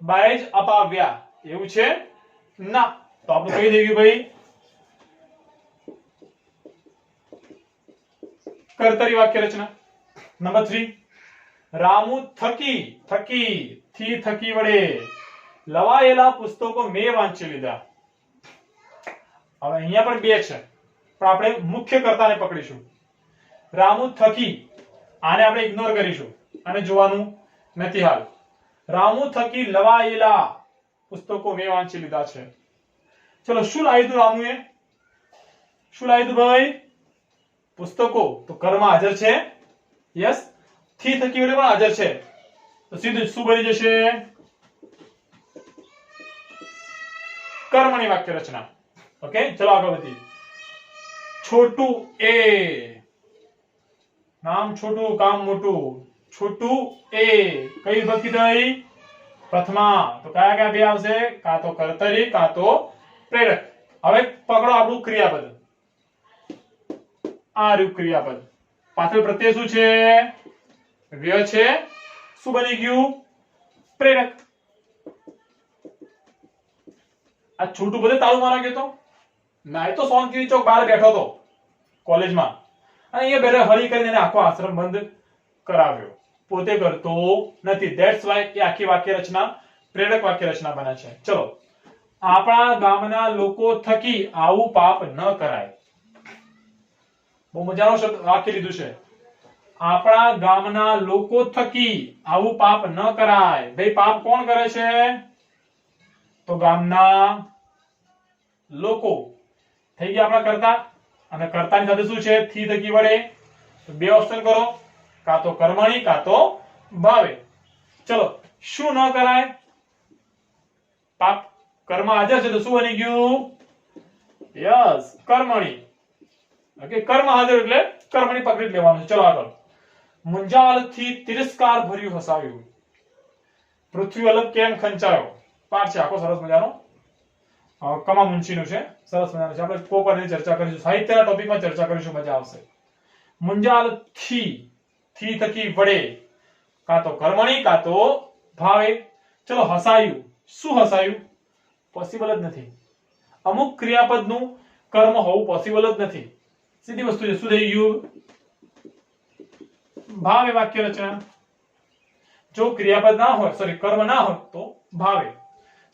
Speaker 1: બાય જ અપાવ્યા. એવું છે ના. તો આપણે કહી દઈએ ભાઈ કર્તરી વાક્ય રચના. નંબર 3. રામુ થકી, થકી થી થકી વડે લવાયેલા પુસ્તકો મેં વાંચી લીધા. હવે અહીંયા પણ બે છે પણ આપણે મુખ્ય કર્તાને પકડીશું. રામુ થકી, આને આપણે ઇગ્નોર કરીશું અને જોવાનું નથી હાલ. રામુ થકી લવાયેલા પુસ્તકો મેં વાંચી લીધા છે. ચલો શું લાવ્યું તું રામુએ? શું લાવ્યું તું ભાઈ? પુસ્તકો. તો કર્મ હાજર છે. યસ. થી થકી વડે પણ હાજર છે. તો સીધું શું બની જશે? કર્મની વાક્ય રચના. ઓકે, ચલો આગળ વધીએ. છોટું એ. નામ છોટું કામ મોટું. છોટું એ કઈ વિભક્તિ થઈ? પ્રથમા. તો કયા કયા બે આવશે? કાં તો કર્તરી કાં તો પ્રેરક. હવે પકડો આપણું ક્રિયાપદ. આ રૂપ ક્રિયાપદ. પાછળ પ્રત્યય શું છે? વ્ય છે. શું બની ગયું? પ્રેરક. આ છોટું બધે તાળું મારા ગયો તો ના, એ તો સોનગીરી ચોક બહાર બેઠો હતો કોલેજમાં અને અહીંયા બેઠા હળી કરીને એને આખો આશ્રમ બંધ કરાવ્યો. પોતે કરતો નથી. ધેટ્સ વાય એ આખી વાક્ય રચના પ્રેરક વાક્ય રચના બને છે. ચલો, આપણા ગામના લોકો થકી આવું પાપ ન કરાય. બહુ મજાનો શબ્દ વાક્ય લીધું છે. આપણા ગામના લોકો થકી આવું પાપ ન કરાય. ભાઈ પાપ કોણ કરે છે? તો ગામના લોકો. થઈ ગયા આપણા કર્તા અને કર્તાની સાથે શું છે? થી થકી વડે. તો બે ઓપ્શન કરો, કાં તો કર્મણી કાં તો ભાવે. ચલો, શું ન કરાય? પાપ. કર્મ હાજર છે તો શું બની ગયું? યસ, કર્મણી. ઓકે, કર્મ હાજર એટલે કર્મણી પકડી લેવાનું. ચલો આગળ. મુંજાલથી તિરસ્કાર ભર્યું હસાવ્યું. પૃથ્વી અલગ કેમ ખંચાયો. પાઠ છે આખો સરસ મજાનો. કમા મુંશીનું છે. સરસ મજાનું છે. આપણે કોક વાર એની ચર્ચા કરીશું. સાહિત્યના ટોપિકમાં ચર્ચા કરીશું. મજા આવશે. મુંજાલથી, થી થકી વડે, કાં તો કર્મણી કાં તો ભાવે. ચલો, હસાયું. શું હસાયું? પોસિબલ જ નથી. અમુક ક્રિયાપદનું કર્મ હોવું પોસિબલ જ નથી. સીધી વસ્તુ છે. શું થઈ ગયું? ભાવે વાક્ય રચના. જો ક્રિયાપદ ના હોય, સોરી કર્મ ના હોય તો ભાવે.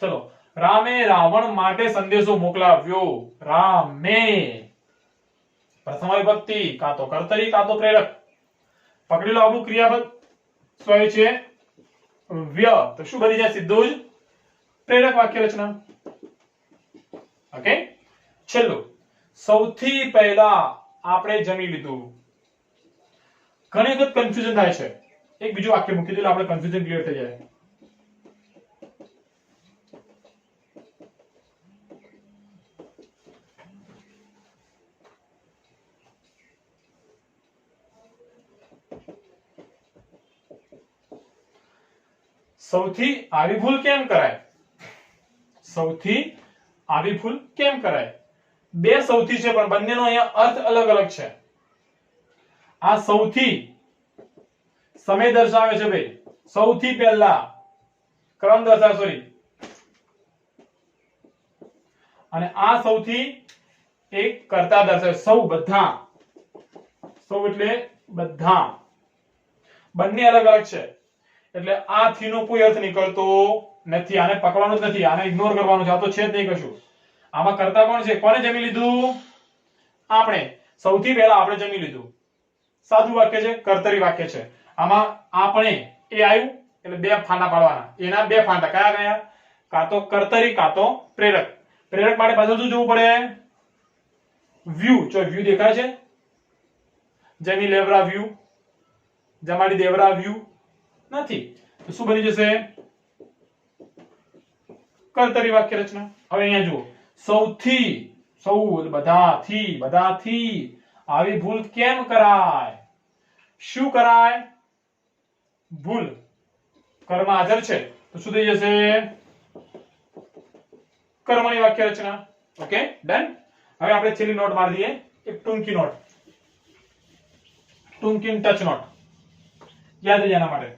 Speaker 1: ચલો, રામે રાવણ માટે સંદેશો મોકલાવ્યો. રામે. પ્રથમ વિભક્તિ. કાં તો કર્તરી કાં તો પ્રેરક. પકડી લો આપણું ક્રિયાપદ. શું છે? વ્ય. તો શું બની જાય? સીધું જ પ્રેરક વાક્ય રચના. ઓકે, છેલ્લું. સૌથી પહેલા આપણે જમી લીધું. ઘણી વખત કન્ફ્યુઝન થાય છે. એક બીજું વાક્ય મૂકી દો, આપણે કન્ફ્યુઝન ક્લિયર થઈ જાય. સૌથી આવી ભૂલ કેમ કરાય? સૌથી આવી ભૂલ કેમ કરાય? બે સૌથી છે પણ બંનેનો અહીંયા અર્થ અલગ અલગ છે. આ સૌથી સમય દર્શાવે છે ભાઈ. સૌથી પહેલા ક્રમ દર્શાવે, સોરી. અને આ સૌથી એક કરતા દર્શાવે. સૌ, બધા. સૌ એટલે બધા. બંને અલગ અલગ છે એટલે આ થી નો કોઈ અર્થ નીકળતો નથી. આને પકડવાનું જ નથી. આને ઇગ્નોર કરવાનું છે. આ તો છે જ નહીં કશું. આમાં કરતા કોણ છે? કોને જમી લીધું? આપણે. સૌથી પહેલા આપણે જમી લીધું. સાદું વાક્ય છે, કર્તરી વાક્ય છે. આમાં આપણે એ આવ્યું એટલે બે ફાંટા પાડવાના. એના બે ફાંટા કયા કયા? કાં તો કર્તરી કાં તો પ્રેરક. પ્રેરક માટે પાછળ શું જોવું પડે? વ્યૂ. જો વ્યૂ દેખાય છે, જેની લેવરા વ્યૂ, જમાડી દેવરા વ્યૂ નથી, તો શું બની જશે? કર્તરી વાક્ય રચના. હવે અહીંયા જુઓ, સૌથી, સૌ બધાથી આવી ભૂલ કેમ કરાય? શું કરાય? ભૂલ. કર્મ હાજર છે તો શું થઈ જશે? કર્મની વાક્ય રચના. Okay, done. હવે આપણે છેલ્લી નોટ મારી દઈએ, એક ટૂંકી નોટ, ટૂંકી ટચ નોટ યાદ રહે એના માટે.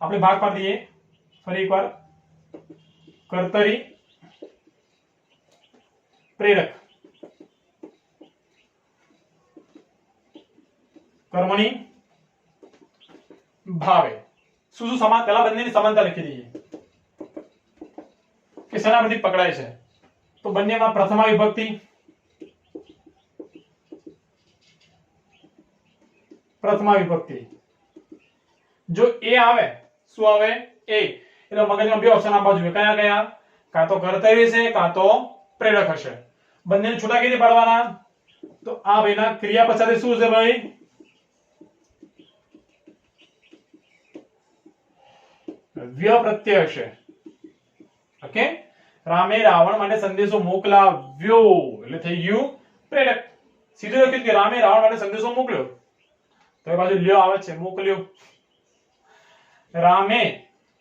Speaker 1: આપણે ભાગ પાડી દઈએ ફરી એકવાર. કર્તરી, પ્રેરક, કર્મણી, ભાવે. શું શું સમાન? પેલા બંનેની સમાનતા લખી દઈએ કે શેના પરથી પકડાય છે. તો બંનેમાં પ્રથમા વિભક્તિ, જો એ આવે, શું આવે? એ. એટલે મગજમાં બે ઓપ્શન આપવા જોઈએ. કયા કયા? કાં તો કર્તવ્ય છે કાં તો પ્રેરક હશે. બંનેને છૂટા કેવી રીતે પાડવાના? તો આ ભાઈના ક્રિયા પછાડી શું છે ભાઈ? વ્ય પ્રત્યય હશે. ઓકે, રામે રાવણ માટે સંદેશો મોકલાવ્યો એટલે થઈ ગયું પ્રેરક. સીધું લખ્યું કે રામે રાવણ માટે સંદેશો મોકલ્યો, તો એ બાજુ લ્યો આવે છે, મોકલ્યો. રામે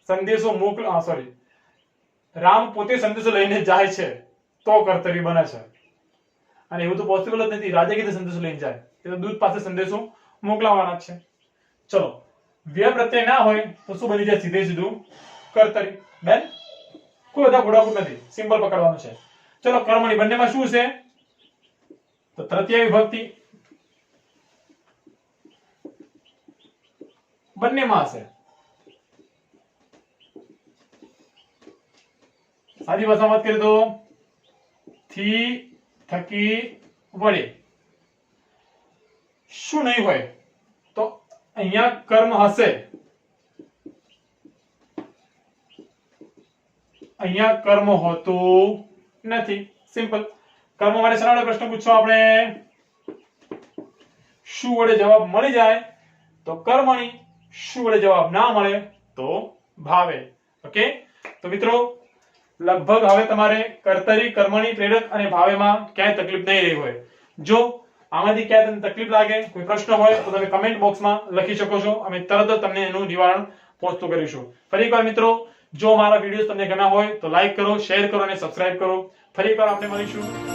Speaker 1: સંદેશો સોરી, રામ પોતે સંદેશો લઈને જાય છે તો કર્તવ્ય બને છે. અને એવું તો પોસિબલ જ નથી, રાજા કીધે સંદેશો લઈને જાય, એ તો દૂત પાસે સંદેશો મોકલાવાના છે. ચલો, વ્ય પ્રત્યય ના હોય તો શું બની જાય? સીધે સીધું કર્તરી. બેન, કોઈ બધા ગોળાગુડ નથી, સિમ્પલ પકડવાનું છે. ચલો, કર્મણી બંનેમાં શું છે? તો તૃતીય વિભક્તિ બંનેમાં હશે. સાદી ભાષામાં વાત કરીએ તો થી, થકી, વડે. શું નહીં હોય? તો અહીંયા કર્મ હશે, અહીંયા કર્મ હોતું નથી. સિમ્પલ. કર્મ માટે શેના વડે પ્રશ્ન પૂછો આપણે? શું વડે જવાબ મળી જાય તો કર્મણી, શું વડે જવાબ ના મળે તો ભાવે. ઓકે, તો મિત્રો લગભગ હવે તમારે કર્તરી, કર્મણી, પ્રેરક અને ભાવેમાં ક્યાંય તકલીફ નહીં રહી હોય. જો આમાંથી ક્યાંય તમને તકલીફ લાગે, કોઈ પ્રશ્ન હોય તો તમે કમેન્ટ બોક્સમાં લખી શકો છો. અમે તરત જ તમને એનું નિવારણ પહોંચતું કરીશું. ફરી એકવાર મિત્રો, જો મારા વિડીયોઝ તમને ગમ્યા હોય તો લાઈક કરો, શેર કરો અને સબસ્ક્રાઇબ કરો. ફરી એકવાર આપણે મળીશું.